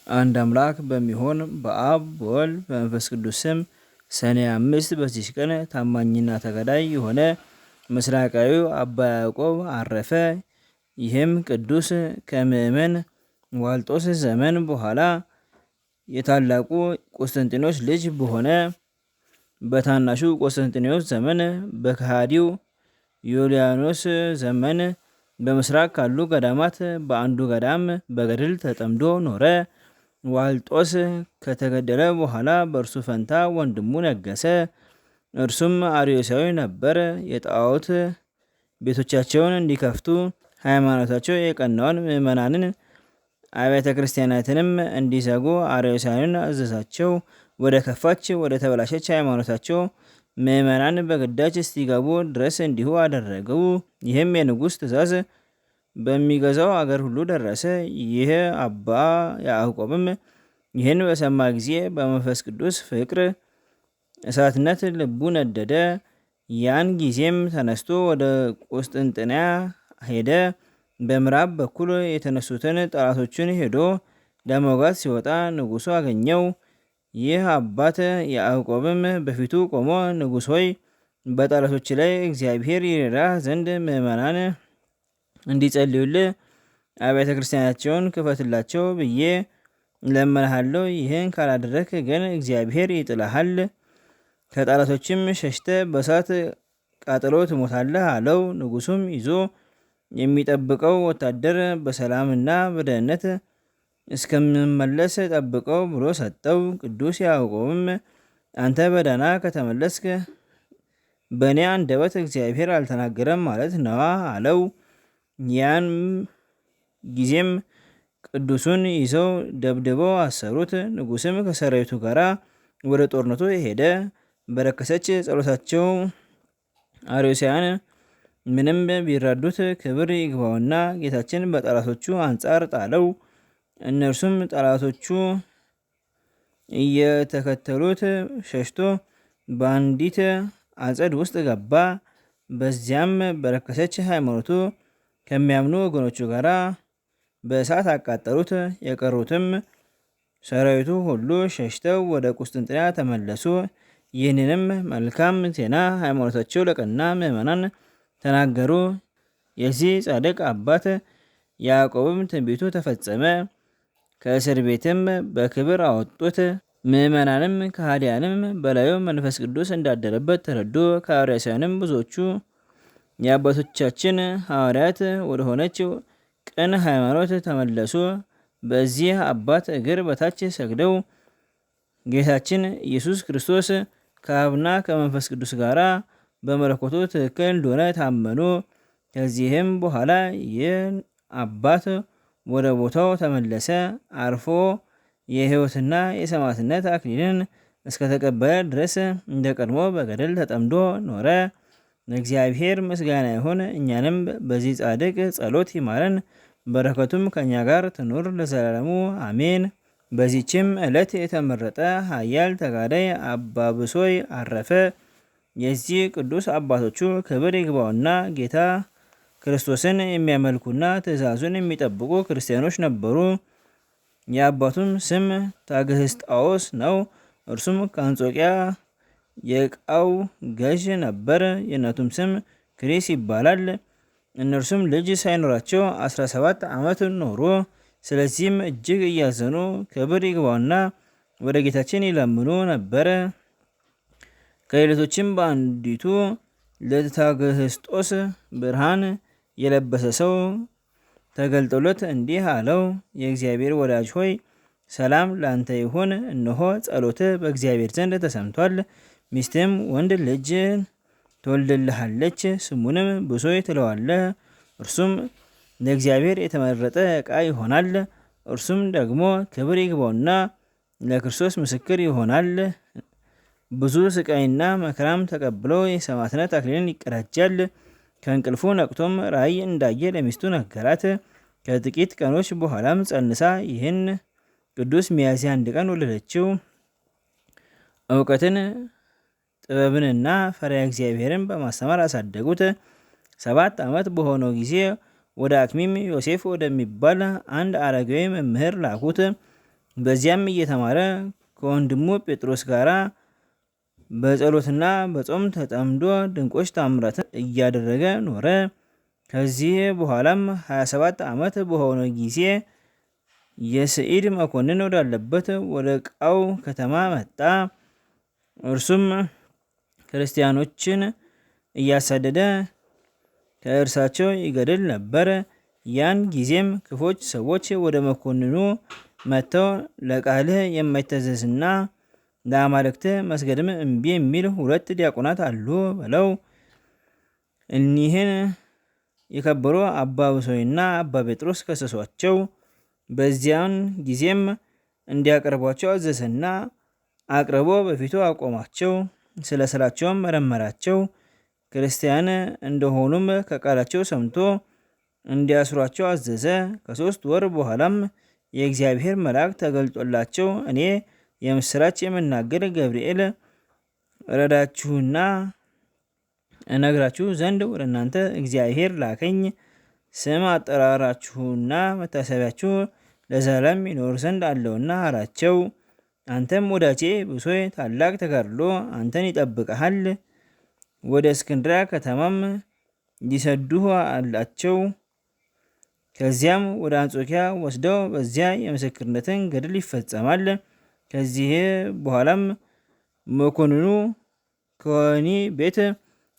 አንድ አምላክ በሚሆን በአብ በወልድ በመንፈስ ቅዱስ ስም ሰኔ 5 በዚች ቀን ታማኝና ተጋዳይ የሆነ ምስራቃዊው አባ ያዕቆብ አረፈ። ይህም ቅዱስ ከምዕመን ዋልጦስ ዘመን በኋላ የታላቁ ቆስጠንጢኖስ ልጅ በሆነ በታናሹ ቆስጠንጢኖስ ዘመን በከሃዲው ዩልያኖስ ዘመን በምስራቅ ካሉ ገዳማት በአንዱ ገዳም በገድል ተጠምዶ ኖረ። ዋልጦስ ከተገደለ በኋላ በእርሱ ፈንታ ወንድሙ ነገሰ። እርሱም አርዮሳዊ ነበር። የጣዖት ቤቶቻቸውን እንዲከፍቱ ሃይማኖታቸው የቀናውን ምዕመናንን አብያተ ክርስቲያናትንም እንዲዘጉ አርዮሳውያን አዘዛቸው። ወደ ከፋች ወደ ተበላሸች ሃይማኖታቸው ምዕመናን በግዳጅ እስቲገቡ ድረስ እንዲሁ አደረገው። ይህም የንጉሥ ትእዛዝ በሚገዛው አገር ሁሉ ደረሰ። ይህ አባ ያዕቆብም ይህን በሰማ ጊዜ በመንፈስ ቅዱስ ፍቅር እሳትነት ልቡ ነደደ። ያን ጊዜም ተነስቶ ወደ ቁስጥንጥንያ ሄደ። በምዕራብ በኩል የተነሱትን ጠላቶችን ሄዶ ለመውጋት ሲወጣ ንጉሡ አገኘው። ይህ አባት ያዕቆብም በፊቱ ቆሞ ንጉሥ ሆይ በጠላቶች ላይ እግዚአብሔር ይረዳ ዘንድ ምዕመናን እንዲጸልዩልህ አብያተ ክርስቲያናቸውን ክፈትላቸው ብዬ እለምንሃለሁ። ይህን ካላደረክ ግን እግዚአብሔር ይጥልሃል፣ ከጠላቶችም ሸሽተ በእሳት ቃጠሎ ትሞታለህ አለው። ንጉሡም ይዞ የሚጠብቀው ወታደር በሰላምና በደህንነት እስከምመለስ ጠብቀው ብሎ ሰጠው። ቅዱስ ያዕቆብም አንተ በደህና ከተመለስክ በእኔ አንደበት እግዚአብሔር አልተናገረም ማለት ነዋ አለው። ያን ጊዜም ቅዱሱን ይዘው ደብድበው አሰሩት። ንጉሥም ከሰራዊቱ ጋር ወደ ጦርነቱ ሄደ። በረከሰች ጸሎታቸው አርዮሳውያን ምንም ቢራዱት ክብር ይግባውና ጌታችን በጠላቶቹ አንጻር ጣለው። እነርሱም ጠላቶቹ እየተከተሉት ሸሽቶ በአንዲት አጸድ ውስጥ ገባ። በዚያም በረከሰች ሃይማኖቱ ከሚያምኑ ወገኖቹ ጋር በእሳት አቃጠሉት። የቀሩትም ሰራዊቱ ሁሉ ሸሽተው ወደ ቁስጥንጥንያ ተመለሱ። ይህንንም መልካም ዜና ሃይማኖታቸው ለቀና ምዕመናን ተናገሩ። የዚህ ጻድቅ አባት ያዕቆብም ትንቢቱ ተፈጸመ። ከእስር ቤትም በክብር አወጡት። ምዕመናንም ከሃዲያንም በላዩ መንፈስ ቅዱስ እንዳደረበት ተረዱ። ከአርዮሳውያንም ብዙዎቹ የአባቶቻችን ሐዋርያት ወደሆነች ቅን ሃይማኖት ተመለሱ። በዚህ አባት እግር በታች ሰግደው ጌታችን ኢየሱስ ክርስቶስ ከአብና ከመንፈስ ቅዱስ ጋር በመለኮቱ ትክክል እንደሆነ ታመኑ። ከዚህም በኋላ ይህን አባት ወደ ቦታው ተመለሰ። አርፎ የሕይወትና የሰማዕትነት አክሊልን እስከተቀበለ ድረስ እንደ ቀድሞ በገድል ተጠምዶ ኖረ። ለእግዚአብሔር ምስጋና ይሁን። እኛንም በዚህ ጻድቅ ጸሎት ይማረን፣ በረከቱም ከእኛ ጋር ትኑር ለዘላለሙ አሜን። በዚችም ዕለት የተመረጠ ኃያል ተጋዳይ አባ ብሶይ አረፈ። የዚህ ቅዱስ አባቶቹ ክብር ይግባውና ጌታ ክርስቶስን የሚያመልኩና ትእዛዙን የሚጠብቁ ክርስቲያኖች ነበሩ። የአባቱም ስም ታግህስጣዎስ ነው። እርሱም ከአንጾቂያ የዕቃው ገዥ ነበር። የእናቱም ስም ክሪስ ይባላል። እነርሱም ልጅ ሳይኖራቸው 17 ዓመት ኖሩ። ስለዚህም እጅግ እያዘኑ ክብር ይግባውና ወደ ጌታችን ይለምኑ ነበር። ከሌሊቶችም በአንዲቱ ለታግህስጦስ ብርሃን የለበሰ ሰው ተገልጦለት እንዲህ አለው፣ የእግዚአብሔር ወዳጅ ሆይ ሰላም ላንተ ይሁን። እነሆ ጸሎትህ በእግዚአብሔር ዘንድ ተሰምቷል። ሚስትህም ወንድ ልጅ ትወልድልሃለች፣ ስሙንም ብሶይ ትለዋለህ። እርሱም ለእግዚአብሔር የተመረጠ ዕቃ ይሆናል። እርሱም ደግሞ ክብር ይግባውና ለክርስቶስ ምስክር ይሆናል። ብዙ ስቃይና መከራም ተቀብሎ የሰማዕትነት አክሊልን ይቀዳጃል። ከእንቅልፉ ነቅቶም ራእይ እንዳየ ለሚስቱ ነገራት። ከጥቂት ቀኖች በኋላም ጸንሳ ይህን ቅዱስ ሚያዝያ 1 ቀን ወለደችው። እውቀትን ጥበብንና ፈሪሃ እግዚአብሔርን በማስተማር አሳደጉት። 7 ዓመት በሆነው ጊዜ ወደ አክሚም ዮሴፍ ወደሚባል አንድ አረጋዊ መምህር ላኩት። በዚያም እየተማረ ከወንድሙ ጴጥሮስ ጋር በጸሎትና በጾም ተጠምዶ ድንቆች ታምራትን እያደረገ ኖረ። ከዚህ በኋላም 27 ዓመት በሆነ ጊዜ የስዒድ መኮንን ወዳለበት ወደ ቃው ከተማ መጣ። እርሱም ክርስቲያኖችን እያሳደደ ከእርሳቸው ይገድል ነበር። ያን ጊዜም ክፎች ሰዎች ወደ መኮንኑ መጥተው ለቃልህ የማይታዘዝና ለአማልክት መስገድም እምቢ የሚል 2 ዲያቆናት አሉ ብለው እኒህን የከበሩ አባ ብሶይና አባ ጴጥሮስ ከሰሷቸው። በዚያን ጊዜም እንዲያቀርቧቸው አዘዘና አቅርቦ በፊቱ አቆማቸው። ስለ ስራቸውም መረመራቸው። ክርስቲያን እንደሆኑም ከቃላቸው ሰምቶ እንዲያስሯቸው አዘዘ። ከ3 ወር በኋላም የእግዚአብሔር መልአክ ተገልጦላቸው እኔ የምስራች የምናገር ገብርኤል ረዳችሁና እነግራችሁ ዘንድ ወደ እናንተ እግዚአብሔር ላከኝ። ስም አጠራራችሁና መታሰቢያችሁ ለዘላለም ይኖር ዘንድ አለውና አላቸው። አንተም ወዳጄ ብሶይ ታላቅ ተጋድሎ አንተን ይጠብቀሃል። ወደ እስክንድርያ ከተማም ሊሰዱህ አላቸው። ከዚያም ወደ አንጾኪያ ወስደው በዚያ የምስክርነትን ገድል ይፈጸማል። ከዚህ በኋላም መኮንኑ ከወህኒ ቤት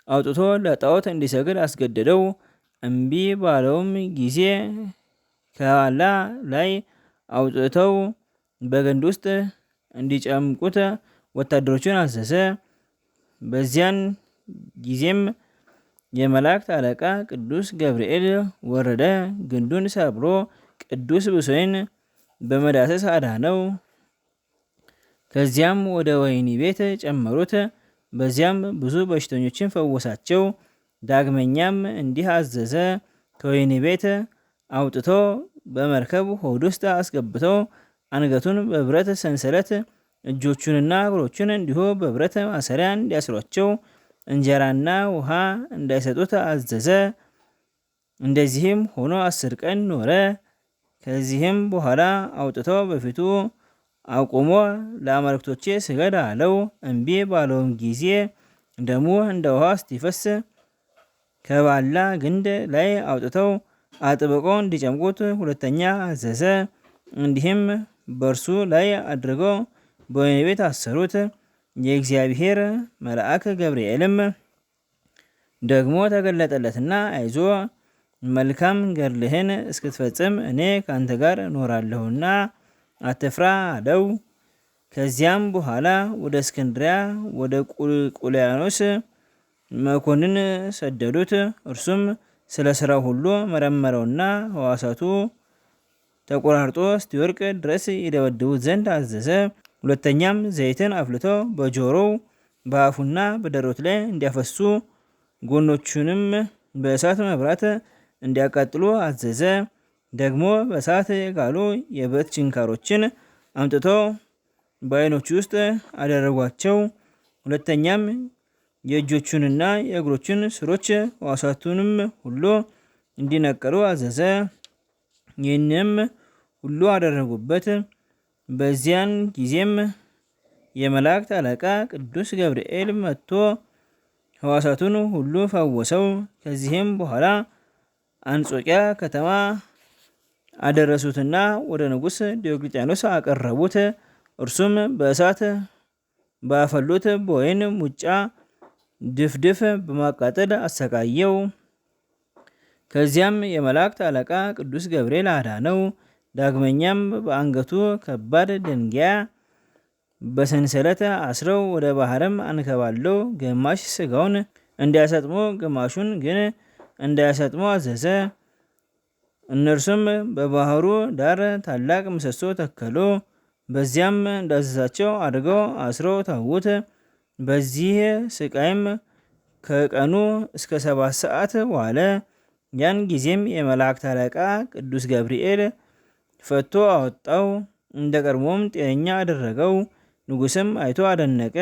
አውጥቶ ለጣዖት እንዲሰግድ አስገደደው። እምቢ ባለውም ጊዜ ከኋላ ላይ አውጥተው በግንድ ውስጥ እንዲጨምቁት ወታደሮቹን አዘዘ። በዚያን ጊዜም የመላእክት አለቃ ቅዱስ ገብርኤል ወረደ። ግንዱን ሰብሮ ቅዱስ ብሶይን በመዳሰስ አዳነው። ከዚያም ወደ ወህኒ ቤት ጨመሩት። በዚያም ብዙ በሽተኞችን ፈወሳቸው። ዳግመኛም እንዲህ አዘዘ። ከወህኒ ቤት አውጥተው በመርከብ ሆድ ውስጥ አስገብተው አንገቱን በብረት ሰንሰለት እጆቹንና እግሮቹን እንዲሁ በብረት ማሰሪያ እንዲያስሯቸው እንጀራና ውሃ እንዳይሰጡት አዘዘ። እንደዚህም ሆኖ 10 ቀን ኖረ። ከዚህም በኋላ አውጥተው በፊቱ አቁሞ ለአማልክቶቼ ስገድ አለው። እምቢ ባለውም ጊዜ ደሙ እንደ ውሃ እስቲፈስ ከባላ ግንድ ላይ አውጥተው አጥብቀው እንዲጨምቁት 2ኛ አዘዘ። እንዲህም በእርሱ ላይ አድርገው በወህኒ ቤት አሰሩት። የእግዚአብሔር መልአክ ገብርኤልም ደግሞ ተገለጠለትና አይዞ መልካም ገድልህን እስክትፈጽም እኔ ካንተ ጋር እኖራለሁና አትፍራ አለው። ከዚያም በኋላ ወደ እስክንድሪያ ወደ ቁልቁልያኖስ መኮንን ሰደዱት። እርሱም ስለ ስራው ሁሉ መረመረውና ሕዋሳቱ ተቆራርጦ እስቲወርቅ ድረስ ይደበድቡት ዘንድ አዘዘ። 2ኛም ዘይትን አፍልተው በጆሮው በአፉና በደረቱ ላይ እንዲያፈሱ ጎኖቹንም በእሳት መብራት እንዲያቃጥሉ አዘዘ። ደግሞ በእሳት የጋሉ የብረት ችንካሮችን አምጥተው በዓይኖቹ ውስጥ አደረጓቸው። 2ኛም የእጆቹንና የእግሮቹን ስሮች ሕዋሳቱንም ሁሉ እንዲነቀሉ አዘዘ። ይህንም ሁሉ አደረጉበት። በዚያን ጊዜም የመላእክት አለቃ ቅዱስ ገብርኤል መጥቶ ሕዋሳቱን ሁሉ ፈወሰው። ከዚህም በኋላ አንጾኪያ ከተማ አደረሱትና ወደ ንጉሥ ዲዮቅልጥያኖስ አቀረቡት። እርሱም በእሳት ባፈሉት በወይን ሙጫ ድፍድፍ በማቃጠል አሰቃየው። ከዚያም የመላእክት አለቃ ቅዱስ ገብርኤል አዳነው። ዳግመኛም በአንገቱ ከባድ ድንጋይ በሰንሰለት አስረው ወደ ባህርም አንከባለው ግማሽ ስጋውን እንዲያሰጥሙ ግማሹን ግን እንዳያሰጥሙ አዘዘ። እነርሱም በባህሩ ዳር ታላቅ ምሰሶ ተከሉ። በዚያም እንዳዘዛቸው አድርገው አስረው ተዉት። በዚህ ስቃይም ከቀኑ እስከ 7 ሰዓት ዋለ። ያን ጊዜም የመላእክት አለቃ ቅዱስ ገብርኤል ፈቶ አወጣው፣ እንደ ቀድሞም ጤነኛ አደረገው። ንጉሥም አይቶ አደነቀ።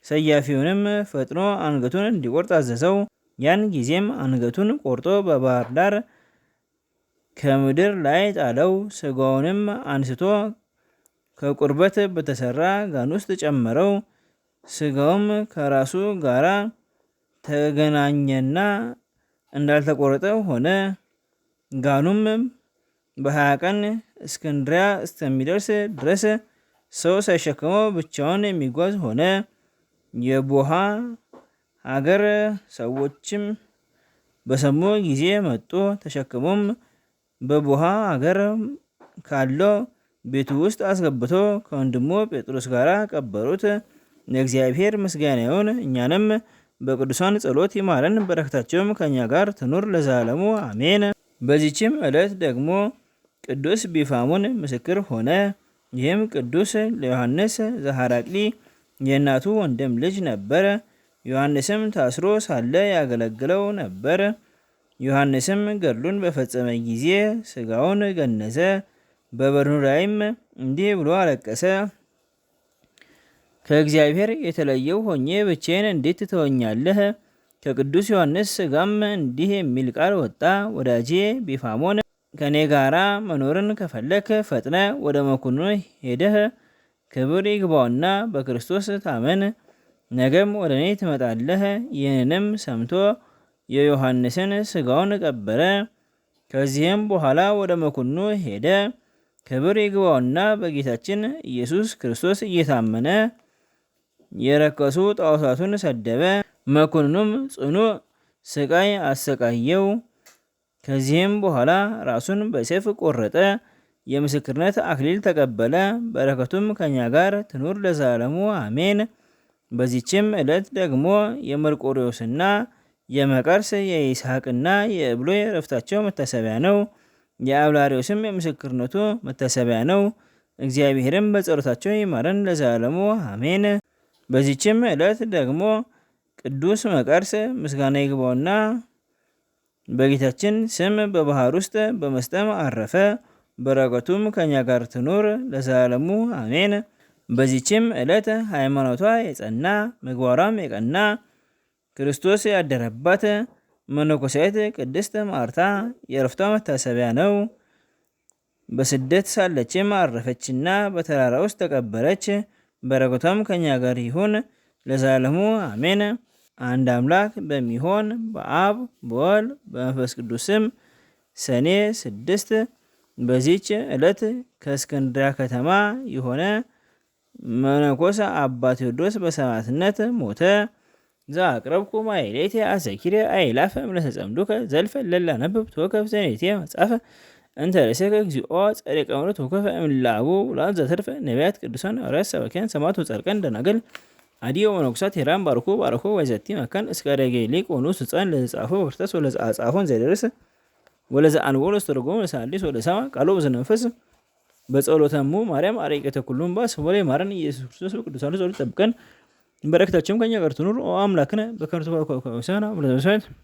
ሰያፊውንም ፈጥኖ አንገቱን እንዲቆርጥ አዘዘው። ያን ጊዜም አንገቱን ቆርጦ በባህር ዳር ከምድር ላይ ጣለው። ስጋውንም አንስቶ ከቁርበት በተሰራ ጋን ውስጥ ጨመረው። ስጋውም ከራሱ ጋራ ተገናኘና እንዳልተቆረጠ ሆነ። ጋኑም በ20 ቀን እስክንድሪያ እስከሚደርስ ድረስ ሰው ሳይሸከመው ብቻውን የሚጓዝ ሆነ። የቦሃ ሀገር ሰዎችም በሰሙ ጊዜ መጡ። ተሸክሞም በቦሃ ሀገር ካለው ቤቱ ውስጥ አስገብቶ ከወንድሙ ጴጥሮስ ጋር ቀበሩት። ለእግዚአብሔር ምስጋና ይሁን፣ እኛንም በቅዱሳን ጸሎት ይማረን፣ በረከታቸውም ከእኛ ጋር ትኑር ለዘላለሙ አሜን። በዚችም ዕለት ደግሞ ቅዱስ ቢፋሞን ምስክር ሆነ። ይህም ቅዱስ ለዮሐንስ ዘሐራቅሊ የእናቱ ወንድም ልጅ ነበር። ዮሐንስም ታስሮ ሳለ ያገለግለው ነበር። ዮሐንስም ገድሉን በፈጸመ ጊዜ ስጋውን ገነዘ። በበድኑ ላይም እንዲህ ብሎ አለቀሰ። ከእግዚአብሔር የተለየው ሆኜ ብቻዬን እንዴት ትተወኛለህ? ከቅዱስ ዮሐንስ ስጋም እንዲህ የሚል ቃል ወጣ። ወዳጄ ቢፋሞን ከኔ ጋራ መኖርን ከፈለክ ፈጥነ ወደ መኮንኑ ሄደህ ክብር ይግባውና በክርስቶስ ታመን፣ ነገም ወደ እኔ ትመጣለህ። ይህንንም ሰምቶ የዮሐንስን ስጋውን ቀበረ። ከዚህም በኋላ ወደ መኮንኑ ሄደ። ክብር ይግባውና በጌታችን ኢየሱስ ክርስቶስ እየታመነ የረከሱ ጣዖታቱን ሰደበ። መኮንኑም ጽኑ ስቃይ አሰቃየው። ከዚህም በኋላ ራሱን በሰይፍ ቆረጠ። የምስክርነት አክሊል ተቀበለ። በረከቱም ከኛ ጋር ትኑር ለዘላለሙ አሜን። በዚችም ዕለት ደግሞ የመርቆሬዎስና የመቀርስ የይስሐቅና የእብሎይ ዕረፍታቸው መታሰቢያ ነው። የአብላሪዎስም የምስክርነቱ መታሰቢያ ነው። እግዚአብሔርም በጸሎታቸው ይማረን ለዘላለሙ አሜን። በዚችም ዕለት ደግሞ ቅዱስ መቀርስ ምስጋና ይግባውና በጌታችን ስም በባህር ውስጥ በመስጠም አረፈ። በረከቱም ከኛ ጋር ትኑር ለዘላለሙ አሜን። በዚችም ዕለት ሃይማኖቷ የጸና ምግባሯም የቀና ክርስቶስ ያደረባት መነኮሳይት ቅድስት ማርታ የዕረፍቷ መታሰቢያ ነው። በስደት ሳለችም አረፈችና በተራራ ውስጥ ተቀበረች። በረከቷም ከኛ ጋር ይሁን ለዘላለሙ አሜን። አንድ አምላክ በሚሆን በአብ በወልድ በመንፈስ ቅዱስም ሰኔ 6 በዚች ዕለት ከእስክንድርያ ከተማ የሆነ መነኮስ አባ ቴዎድሮስ በሰማዕትነት ሞተ። ዘአቅረብኩ ማሕሌተ አዘኪሬ አእላፈ እምለተጸምዱከ ዘልፈ ለላነብብ ተወከፍ ዘኔቴ መጽሐፈ እንተ ርእሰከ እግዚኦ ጸሪቀ ምሕረት ተወከፈ እምለአቡ ወለአንዘ ዘተርፈ ነቢያት ቅዱሳን ሐዋርያት ሰባክያን ሰማዕታት ወጻድቃን ደናግል አዲዮ መነኮሳት ሄራን ባርኮ ወዘቲ መካን እስከ አረጋዊ ሊቅ ወንዑስ ሕፃን ለዘጻፈ በክርታስ ወለዘአጻፎን ዘደርስ ወለዘአንብቦ ለዘተርጎሙ ለሰአሊስ ወለሰማ ቃሎ በዝነ መንፈስ በጸሎተሙ ማርያም አርቄተ ኩሉ እምባ ስቡረ ይማረን ኢየሱስ ክርስቶስ በቅዱሳኑ ጸሎት ይጠብቀን። በረከታቸውም ከኛ ጋር ትኑር። ኦ አምላክነ በከመ ትቤ